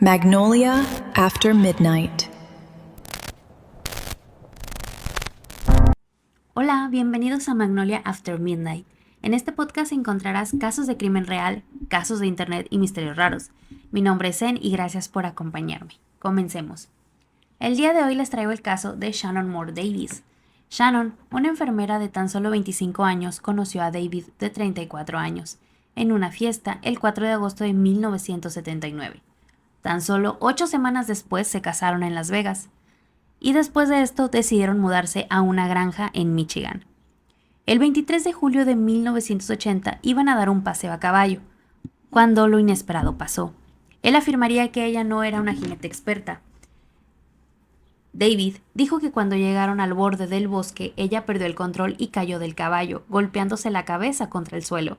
Magnolia After Midnight. Hola, bienvenidos a Magnolia After Midnight. En este podcast encontrarás casos de crimen real, casos de internet y misterios raros. Mi nombre es Zen y gracias por acompañarme. Comencemos. El día de hoy les traigo el caso de Shannon Moore Davis. Shannon, una enfermera de tan solo 25 años, conoció a David de 34 años en una fiesta el 4 de agosto de 1979. Tan solo 8 semanas después se casaron en Las Vegas. Y después de esto decidieron mudarse a una granja en Michigan. El 23 de julio de 1980 iban a dar un paseo a caballo, cuando lo inesperado pasó. Él afirmaría que ella no era una jinete experta. David dijo que cuando llegaron al borde del bosque, ella perdió el control y cayó del caballo, golpeándose la cabeza contra el suelo.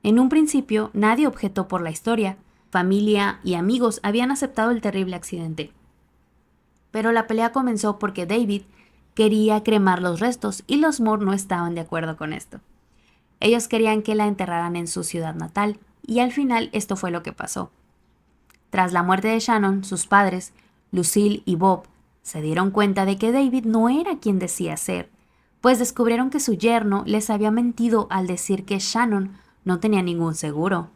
En un principio, nadie objetó por la historia. Familia y amigos habían aceptado el terrible accidente. Pero la pelea comenzó porque David quería cremar los restos y los Moore no estaban de acuerdo con esto. Ellos querían que la enterraran en su ciudad natal, y al final esto fue lo que pasó. Tras la muerte de Shannon, sus padres, Lucille y Bob, se dieron cuenta de que David no era quien decía ser, pues descubrieron que su yerno les había mentido al decir que Shannon no tenía ningún seguro.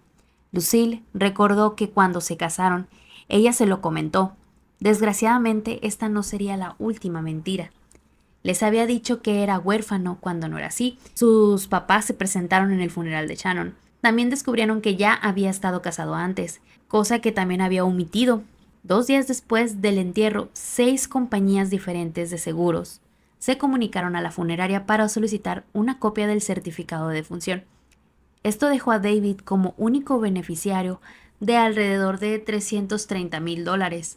Lucille recordó que cuando se casaron, ella se lo comentó. Desgraciadamente, esta no sería la última mentira. Les había dicho que era huérfano cuando no era así. Sus papás se presentaron en el funeral de Shannon. También descubrieron que ya había estado casado antes, cosa que también había omitido. 2 días después del entierro, 6 compañías diferentes de seguros se comunicaron a la funeraria para solicitar una copia del certificado de defunción. Esto dejó a David como único beneficiario de alrededor de $330,000.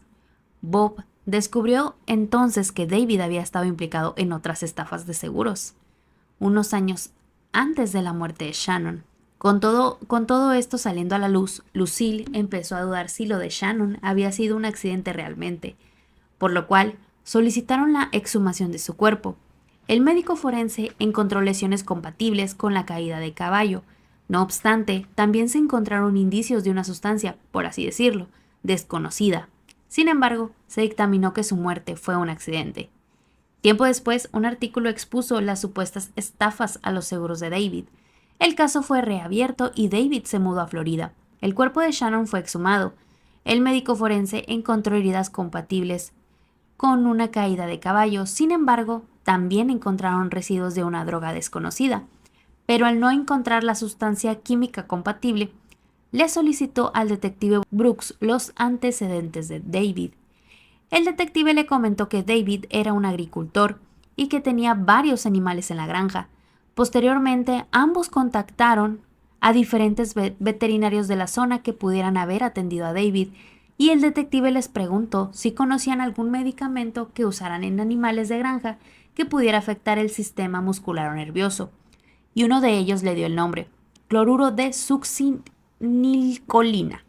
Bob descubrió entonces que David había estado implicado en otras estafas de seguros, unos años antes de la muerte de Shannon. Con todo esto saliendo a la luz, Lucille empezó a dudar si lo de Shannon había sido un accidente realmente, por lo cual solicitaron la exhumación de su cuerpo. El médico forense encontró lesiones compatibles con la caída de caballo. No obstante, también se encontraron indicios de una sustancia, por así decirlo, desconocida. Sin embargo, se dictaminó que su muerte fue un accidente. Tiempo después, un artículo expuso las supuestas estafas a los seguros de David. El caso fue reabierto y David se mudó a Florida. El cuerpo de Shannon fue exhumado. El médico forense encontró heridas compatibles con una caída de caballo. Sin embargo, también encontraron residuos de una droga desconocida. Pero al no encontrar la sustancia química compatible, le solicitó al detective Brooks los antecedentes de David. El detective le comentó que David era un agricultor y que tenía varios animales en la granja. Posteriormente, ambos contactaron a diferentes veterinarios de la zona que pudieran haber atendido a David, y el detective les preguntó si conocían algún medicamento que usaran en animales de granja que pudiera afectar el sistema muscular o nervioso, y uno de ellos le dio el nombre: cloruro de succinilcolina,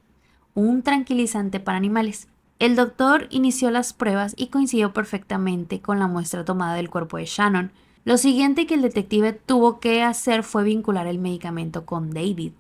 un tranquilizante para animales. El doctor inició las pruebas y coincidió perfectamente con la muestra tomada del cuerpo de Shannon. Lo siguiente que el detective tuvo que hacer fue vincular el medicamento con David,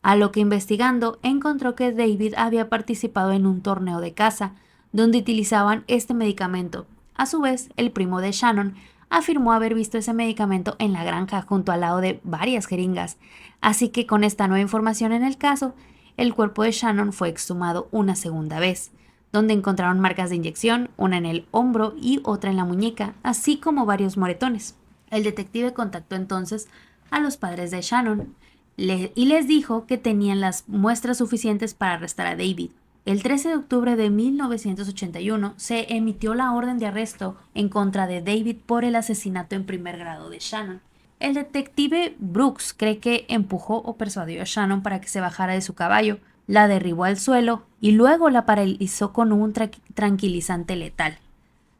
a lo que investigando encontró que David había participado en un torneo de caza donde utilizaban este medicamento. A su vez, el primo de Shannon afirmó haber visto ese medicamento en la granja junto al lado de varias jeringas, así que con esta nueva información en el caso, el cuerpo de Shannon fue exhumado una segunda vez, donde encontraron marcas de inyección, una en el hombro y otra en la muñeca, así como varios moretones. El detective contactó entonces a los padres de Shannon y les dijo que tenían las muestras suficientes para arrestar a David. El 13 de octubre de 1981 se emitió la orden de arresto en contra de David por el asesinato en primer grado de Shannon. El detective Brooks cree que empujó o persuadió a Shannon para que se bajara de su caballo, la derribó al suelo y luego la paralizó con un tranquilizante letal.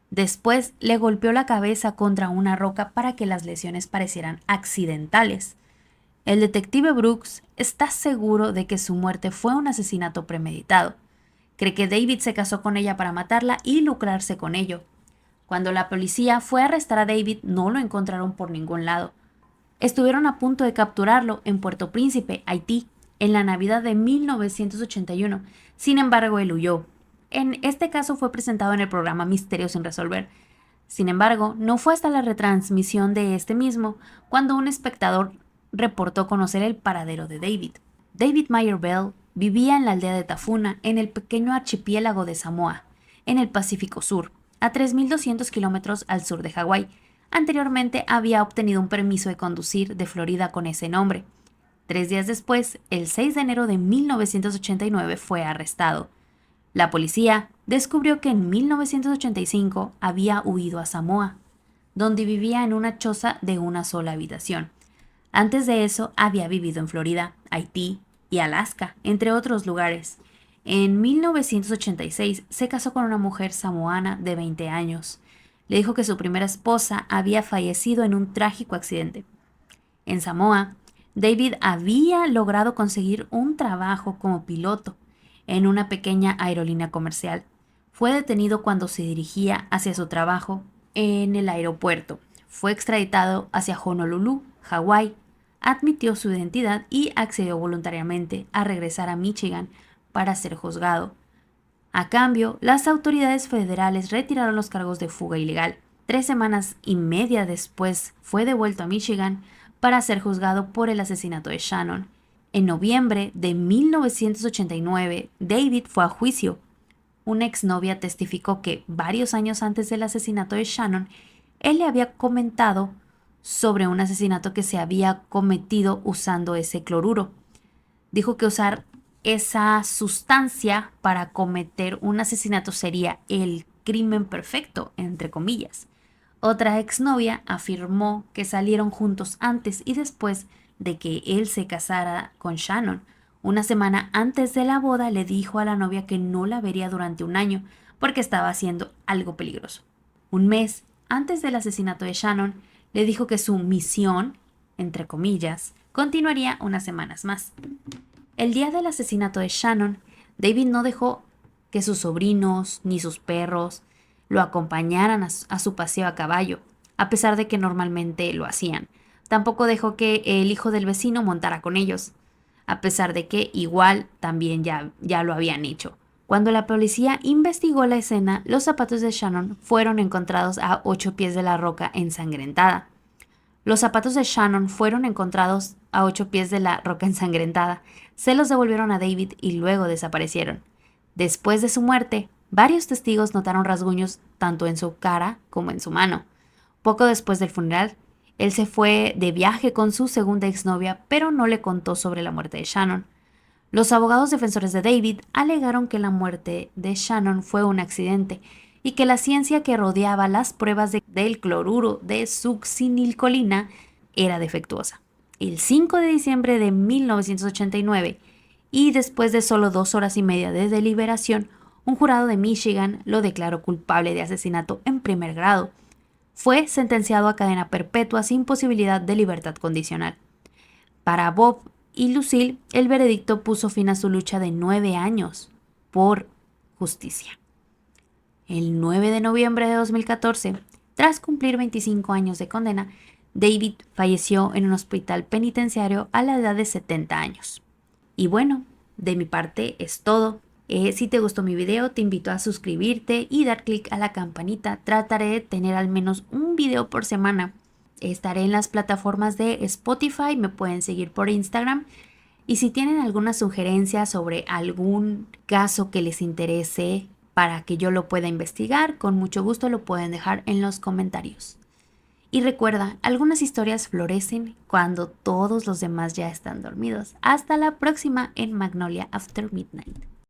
Después le golpeó la cabeza contra una roca para que las lesiones parecieran accidentales. El detective Brooks está seguro de que su muerte fue un asesinato premeditado. Cree que David se casó con ella para matarla y lucrarse con ello. Cuando la policía fue a arrestar a David, no lo encontraron por ningún lado. Estuvieron a punto de capturarlo en Puerto Príncipe, Haití, en la Navidad de 1981. Sin embargo, él huyó. En este caso fue presentado en el programa Misterios sin resolver. Sin embargo, no fue hasta la retransmisión de este mismo cuando un espectador reportó conocer el paradero de David. David Meyer Bell vivía en la aldea de Tafuna, en el pequeño archipiélago de Samoa, en el Pacífico Sur, a 3.200 kilómetros al sur de Hawái. Anteriormente había obtenido un permiso de conducir de Florida con ese nombre. 3 días después, el 6 de enero de 1989, fue arrestado. La policía descubrió que en 1985 había huido a Samoa, donde vivía en una choza de una sola habitación. Antes de eso había vivido en Florida, Haití y Alaska, entre otros lugares. En 1986 se casó con una mujer samoana de 20 años. Le dijo que su primera esposa había fallecido en un trágico accidente. En Samoa, David había logrado conseguir un trabajo como piloto en una pequeña aerolínea comercial. Fue detenido cuando se dirigía hacia su trabajo en el aeropuerto. Fue extraditado hacia Honolulu, Hawái, admitió su identidad y accedió voluntariamente a regresar a Michigan para ser juzgado. A cambio, las autoridades federales retiraron los cargos de fuga ilegal. 3 semanas y media después fue devuelto a Michigan para ser juzgado por el asesinato de Shannon. En noviembre de 1989, David fue a juicio. Una exnovia testificó que varios años antes del asesinato de Shannon, él le había comentado sobre un asesinato que se había cometido usando ese cloruro. Dijo que usar esa sustancia para cometer un asesinato sería el crimen perfecto, entre comillas. Otra exnovia afirmó que salieron juntos antes y después de que él se casara con Shannon. Una semana antes de la boda le dijo a la novia que no la vería durante un año porque estaba haciendo algo peligroso. Un mes antes del asesinato de Shannon, le dijo que su misión, entre comillas, continuaría unas semanas más. El día del asesinato de Shannon, David no dejó que sus sobrinos ni sus perros lo acompañaran a su paseo a caballo, a pesar de que normalmente lo hacían. Tampoco dejó que el hijo del vecino montara con ellos, a pesar de que igual también ya lo habían hecho. Cuando la policía investigó la escena, los zapatos de Shannon fueron encontrados a 8 pies de la roca ensangrentada. Los zapatos de Shannon fueron encontrados a 8 pies de la roca ensangrentada. Se los devolvieron a David y luego desaparecieron. Después de su muerte, varios testigos notaron rasguños tanto en su cara como en su mano. Poco después del funeral, él se fue de viaje con su segunda exnovia, pero no le contó sobre la muerte de Shannon. Los abogados defensores de David alegaron que la muerte de Shannon fue un accidente y que la ciencia que rodeaba las pruebas del cloruro de succinilcolina era defectuosa. El 5 de diciembre de 1989, y después de solo 2 horas y media de deliberación, un jurado de Michigan lo declaró culpable de asesinato en primer grado. Fue sentenciado a cadena perpetua sin posibilidad de libertad condicional. Para Bob y Lucille, el veredicto puso fin a su lucha de 9 años por justicia. El 9 de noviembre de 2014, tras cumplir 25 años de condena, David falleció en un hospital penitenciario a la edad de 70 años. Y bueno, de mi parte es todo. Si te gustó mi video, te invito a suscribirte y dar clic a la campanita. Trataré de tener al menos un video por semana. Estaré en las plataformas de Spotify, me pueden seguir por Instagram. Y si tienen alguna sugerencia sobre algún caso que les interese para que yo lo pueda investigar, con mucho gusto lo pueden dejar en los comentarios. Y recuerda, algunas historias florecen cuando todos los demás ya están dormidos. Hasta la próxima en Magnolia After Midnight.